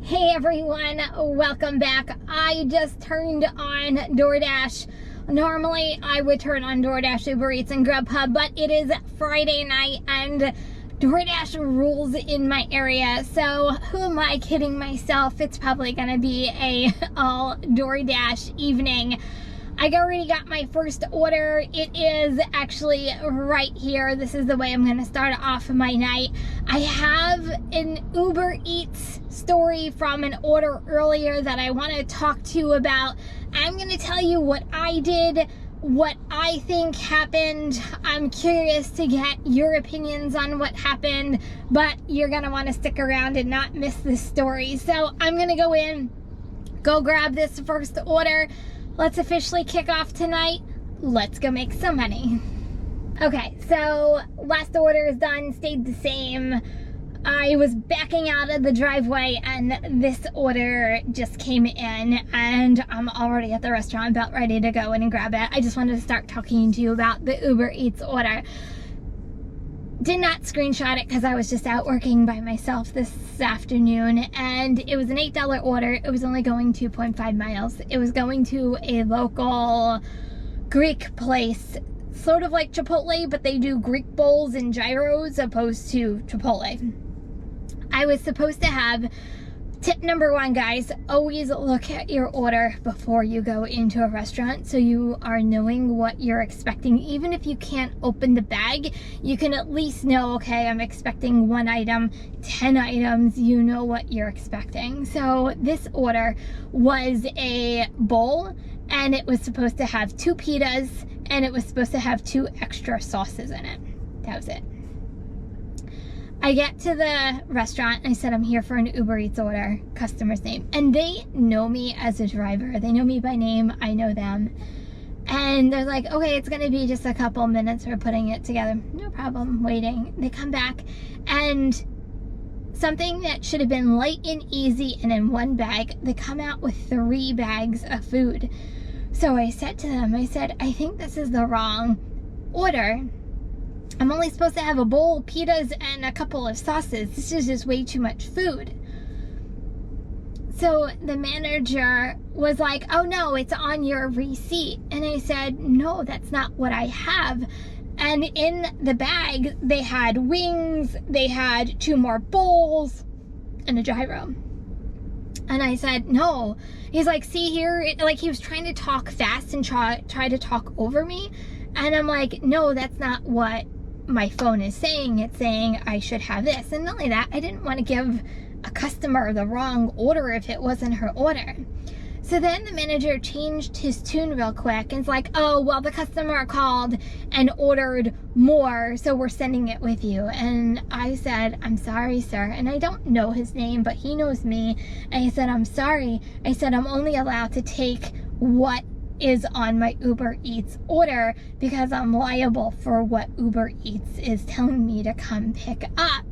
Hey everyone, welcome back. I just turned on DoorDash. Normally I would turn on DoorDash, Uber Eats, and Grubhub, but it is Friday night and DoorDash rules in my area. So who am I kidding myself? It's probably gonna be a all DoorDash evening. I already got my first order. It is actually right here. This is the way I'm gonna start off my night. I have an Uber Eats story from an order earlier that I want to talk to you about. I'm gonna tell you what I did, what I think happened. I'm curious to get your opinions on what happened, but you're gonna want to stick around and not miss this story. So I'm gonna go grab this first order. Let's officially kick off tonight. Let's go make some money. Okay, so last order is done, stayed the same. I was backing out of the driveway and this order just came in and I'm already at the restaurant about ready to go in and grab it. I just wanted to start talking to you about the Uber Eats order. Did not screenshot it because I was just out working by myself this afternoon, and it was an $8 order. It was only going 2.5 miles. It was going to a local Greek place, sort of like Chipotle, but they do Greek bowls and gyros opposed to Chipotle. I was supposed to have tip number one, guys, always look at your order before you go into a restaurant so you are knowing what you're expecting. Even if you can't open the bag, you can at least know, okay, I'm expecting 1 item, 10 items, you know what you're expecting. So this order was a bowl and it was supposed to have 2 pitas and it was supposed to have 2 extra sauces in it. That was it. I get to the restaurant and I said, I'm here for an Uber Eats order, customer's name. And they know me as a driver. They know me by name, I know them. And they're like, okay, it's gonna be just a couple minutes, we're putting it together. No problem, waiting. They come back and something that should have been light and easy and in 1 bag, they come out with 3 bags of food. So I said to them, I said, I think this is the wrong order. I'm only supposed to have a bowl, pitas, and a couple of sauces. This is just way too much food. So the manager was like, oh no, it's on your receipt. And I said, no, that's not what I have. And in the bag, they had wings, they had 2 more bowls, and a gyro. And I said, no. He's like, see here, like he was trying to talk fast and try to talk over me. And I'm like, no, that's not what my phone is saying. It's saying I should have this. And not only that, I didn't want to give a customer the wrong order if it wasn't her order. So then the manager changed his tune real quick and it's like, oh, well, the customer called and ordered more, so we're sending it with you. And I said, I'm sorry, sir. And I don't know his name, but he knows me. And I said, I'm sorry. I said, I'm only allowed to take what is on my Uber Eats order because I'm liable for what Uber Eats is telling me to come pick up.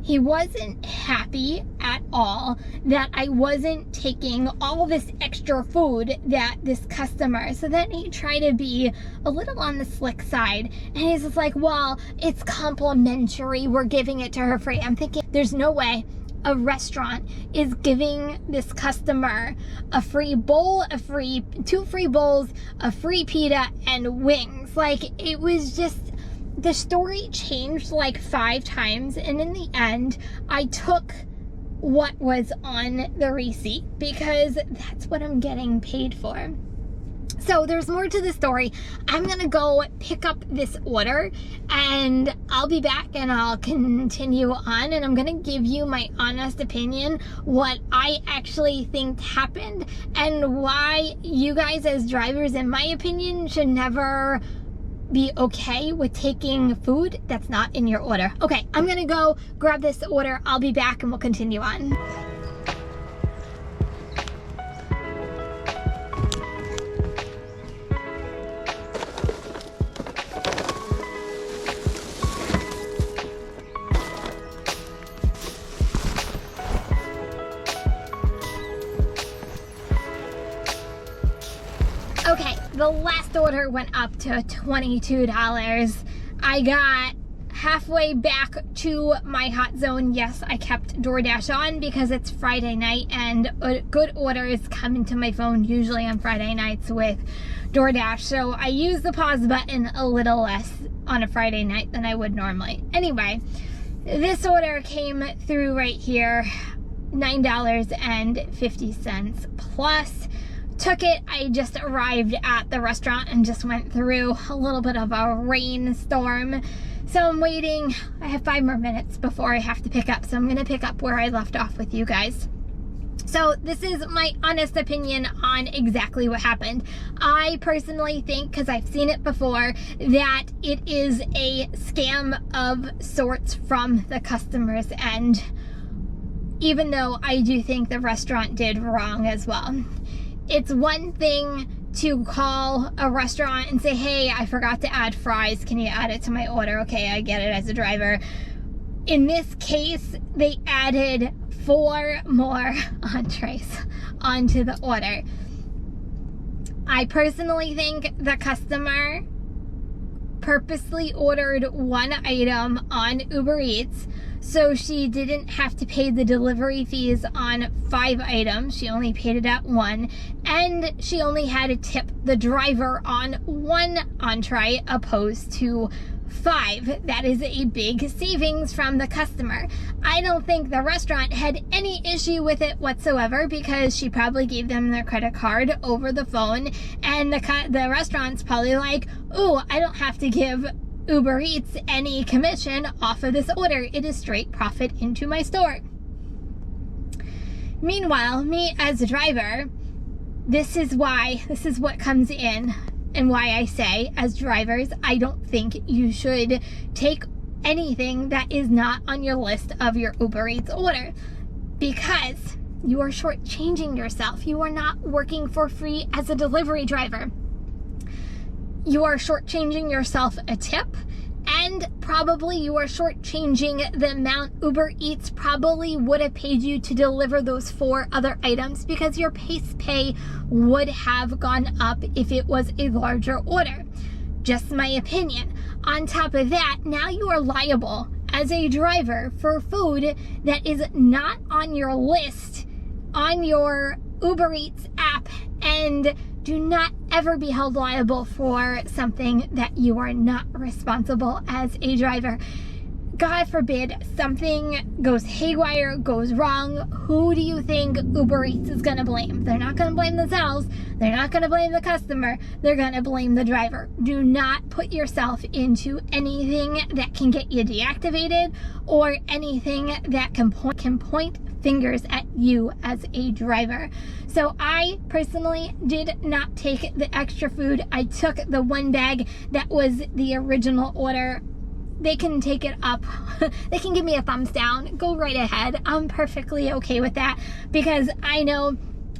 He wasn't happy at all that I wasn't taking all this extra food that this customer, so then he tried to be a little on the slick side and he's just like, well, it's complimentary, we're giving it to her free. I'm thinking, there's no way a restaurant is giving this customer a free bowl, 2 free bowls, a free pita, and wings. Like, it was just, the story changed like 5 times, and in the end, I took what was on the receipt because that's what I'm getting paid for. So there's more to the story. I'm gonna go pick up this order and I'll be back and I'll continue on, and I'm gonna give you my honest opinion, what I actually think happened and why you guys as drivers, in my opinion, should never be okay with taking food that's not in your order. Okay, I'm gonna go grab this order. I'll be back and we'll continue on. Okay, the last order went up to $22. I got halfway back to my hot zone. Yes, I kept DoorDash on because it's Friday night and good orders come into my phone usually on Friday nights with DoorDash. So I use the pause button a little less on a Friday night than I would normally. Anyway, this order came through right here, $9.50 plus. Took it. I just arrived at the restaurant and just went through a little bit of a rainstorm. So I'm waiting. I have 5 more minutes before I have to pick up. So I'm going to pick up where I left off with you guys. So this is my honest opinion on exactly what happened. I personally think, because I've seen it before, that it is a scam of sorts from the customer's end, even though I do think the restaurant did wrong as well. It's one thing to call a restaurant and say, hey, I forgot to add fries. Can you add it to my order? Okay, I get it as a driver. In this case, they added 4 more entrees onto the order. I personally think the customer purposely ordered 1 item on Uber Eats so she didn't have to pay the delivery fees on 5 items. She only paid it at 1, and she only had to tip the driver on 1 entree opposed to 5. That is a big savings from the customer. I don't think the restaurant had any issue with it whatsoever because she probably gave them their credit card over the phone, and the restaurant's probably like, ooh, I don't have to give Uber Eats any commission off of this order. It is straight profit into my store. Meanwhile, me as a driver, this is what comes in, and why I say, as drivers, I don't think you should take anything that is not on your list of your Uber Eats order, because you are shortchanging yourself. You are not working for free as a delivery driver. You are shortchanging yourself a tip, and probably you are shortchanging the amount Uber Eats probably would have paid you to deliver those 4 other items, because your base pay would have gone up if it was a larger order. Just my opinion. On top of that, now you are liable as a driver for food that is not on your list on your Uber Eats app, and do not ever be held liable for something that you are not responsible as a driver. God forbid something goes haywire, goes wrong. Who do you think Uber Eats is going to blame? They're not going to blame themselves. They're not going to blame the customer. They're going to blame the driver. Do not put yourself into anything that can get you deactivated, or anything that can point fingers at you as a driver. So I personally did not take the extra food. I took the 1 bag that was the original order. They can take it up. They can give me a thumbs down. Go right ahead. I'm perfectly okay with that, because I know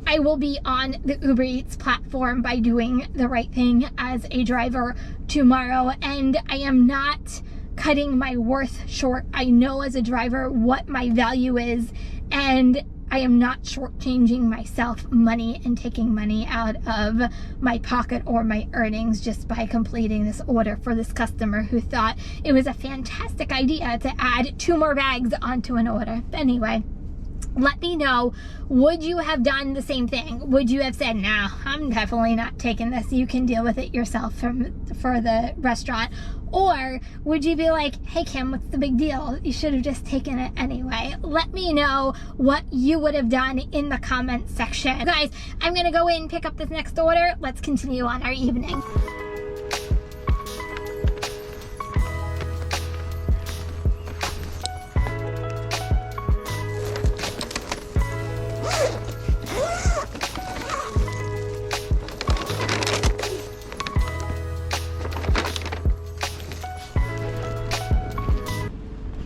I will be on the Uber Eats platform by doing the right thing as a driver tomorrow, and I am not cutting my worth short. I know as a driver what my value is, and I am not shortchanging myself money and taking money out of my pocket or my earnings just by completing this order for this customer who thought it was a fantastic idea to add 2 more bags onto an order. Anyway, let me know, would you have done the same thing? Would you have said, no, I'm definitely not taking this, you can deal with it yourself for the restaurant? Or would you be like, hey Kim, what's the big deal? You should have just taken it anyway. Let me know what you would have done in the comment section. Guys, I'm gonna go in and pick up this next order. Let's continue on our evening.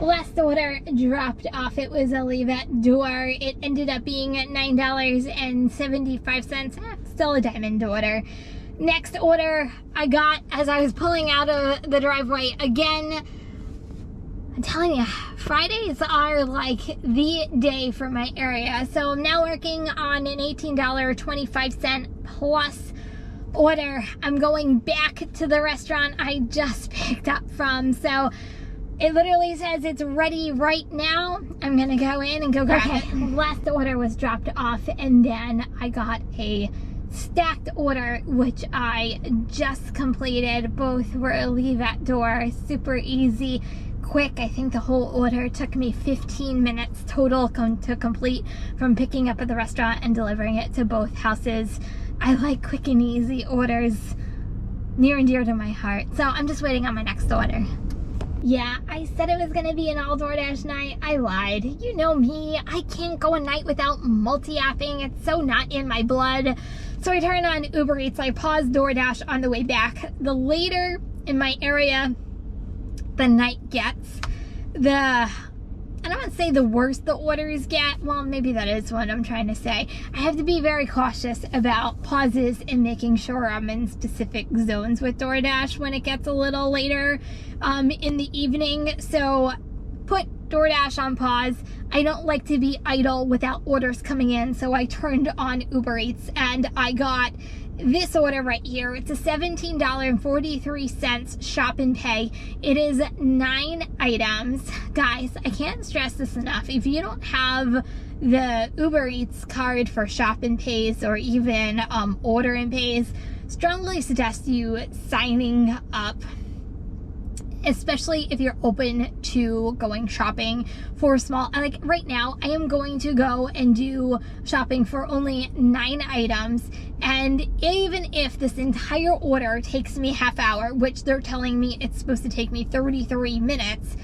Last order dropped off. It was a leave at door. It ended up being at $9.75. Still a diamond order. Next order I got as I was pulling out of the driveway again. I'm telling you, Fridays are like the day for my area. So I'm now working on an $18.25 plus order. I'm going back to the restaurant I just picked up from. So It literally says it's ready right now. I'm gonna go in and go grab it. Last order was dropped off, and then I got a stacked order, which I just completed. Both were leave at door, super easy, quick. I think the whole order took me 15 minutes total to complete, from picking up at the restaurant and delivering it to both houses. I like quick and easy orders, near and dear to my heart. So I'm just waiting on my next order. Yeah, I said it was gonna be an all DoorDash night. I lied. You know me, I can't go a night without multi-apping. It's so not in my blood. So I turned on Uber Eats. I paused DoorDash on the way back. The later in my area the night gets, I don't want to say the worse the orders get. Well, maybe that is what I'm trying to say. I have to be very cautious about pauses and making sure I'm in specific zones with DoorDash when it gets a little later in the evening. So put DoorDash on pause. I don't like to be idle without orders coming in, so I turned on Uber Eats and I got this order right here. It's a $17.43 shop and pay. It is 9 items. Guys, I can't stress this enough. If you don't have the Uber Eats card for shop and pays, or even order and pays, strongly suggest you signing up, especially if you're open to going shopping for small. Like right now, I am going to go and do shopping for only 9 items. And even if this entire order takes me half hour, which they're telling me it's supposed to take me 33 minutes,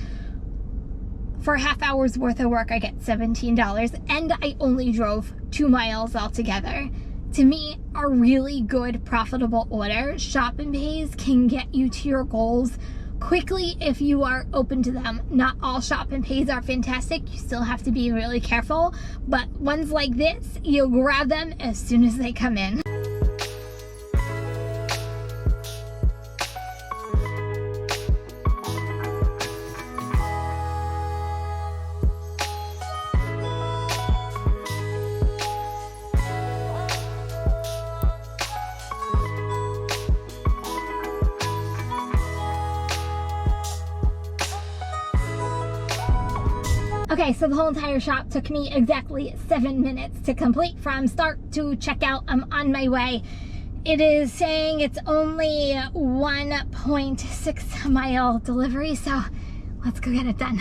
for a half hour's worth of work, I get $17. And I only drove 2 miles altogether. To me, a really good, profitable order. Shop and pays can get you to your goals quickly if you are open to them. Not all shop and pays are fantastic. You still have to be really careful, but ones like this, you'll grab them as soon as they come in. Okay, so the whole entire shop took me exactly 7 minutes to complete from start to checkout. I'm on my way. It is saying it's only 1.6 mile delivery, so let's go get it done.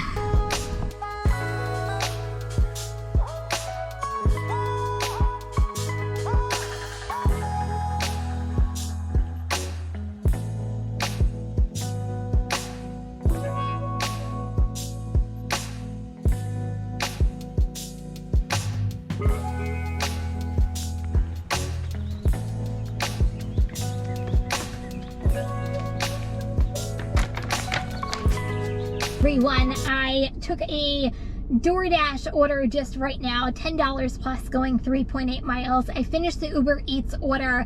Everyone, I took a DoorDash order just right now, $10 plus, going 3.8 miles. I finished the Uber Eats order.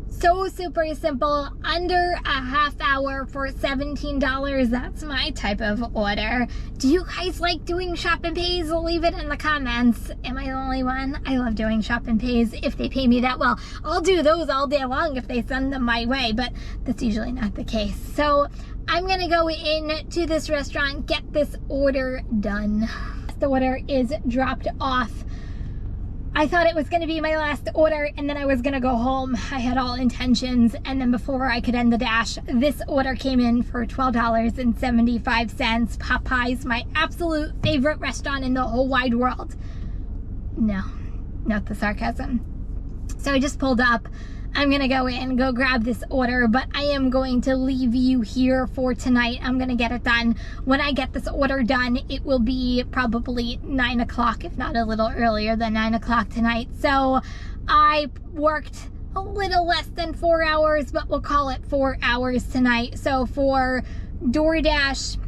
So super simple, under a half hour for $17. That's my type of order. Do you guys like doing shop and pays? Leave it in the comments. Am I the only one? I love doing shop and pays if they pay me that well. I'll do those all day long if they send them my way, but that's usually not the case. So I'm gonna go in to this restaurant, get this order done. The order is dropped off. I thought it was gonna be my last order and then I was gonna go home. I had all intentions, and then before I could end the dash, this order came in for $12.75. Popeyes, my absolute favorite restaurant in the whole wide world. No, not the sarcasm. So I just pulled up. I'm gonna go in, go grab this order, but I am going to leave you here for tonight. I'm gonna get it done. When I get this order done, it will be probably 9 o'clock, if not a little earlier than 9 o'clock tonight. So I worked a little less than 4 hours, but we'll call it 4 hours tonight. So for DoorDash,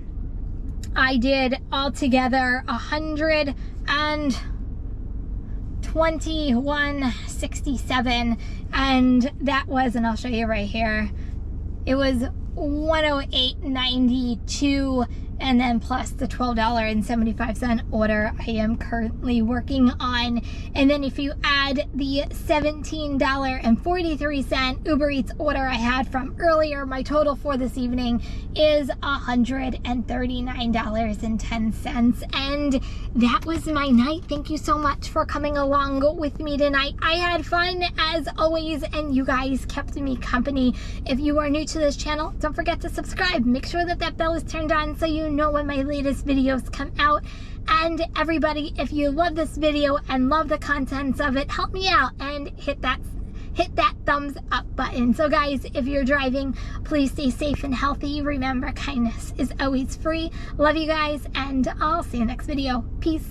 I did altogether $121.67, and that was, and I'll show you right here, it was $108.92, and then plus the $12.75 order I am currently working on. And then if you add the $17.43 Uber Eats order I had from earlier, my total for this evening is $139.10. And that was my night. Thank you so much for coming along with me tonight. I had fun as always, and you guys kept me company. If you are new to this channel, don't forget to subscribe. Make sure that that bell is turned on so you know when my latest videos come out. And everybody, if you love this video and love the contents of it, help me out and hit that thumbs up button. So guys, if you're driving, please stay safe and healthy. Remember, kindness is always free. Love you guys, and I'll see you next video. Peace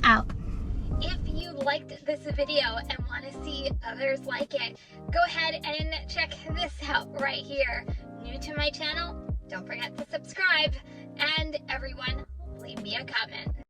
out. If you liked this video and want to see others like it, go ahead and check this out right here. New to my channel? Don't forget to subscribe. And everyone, leave me a comment.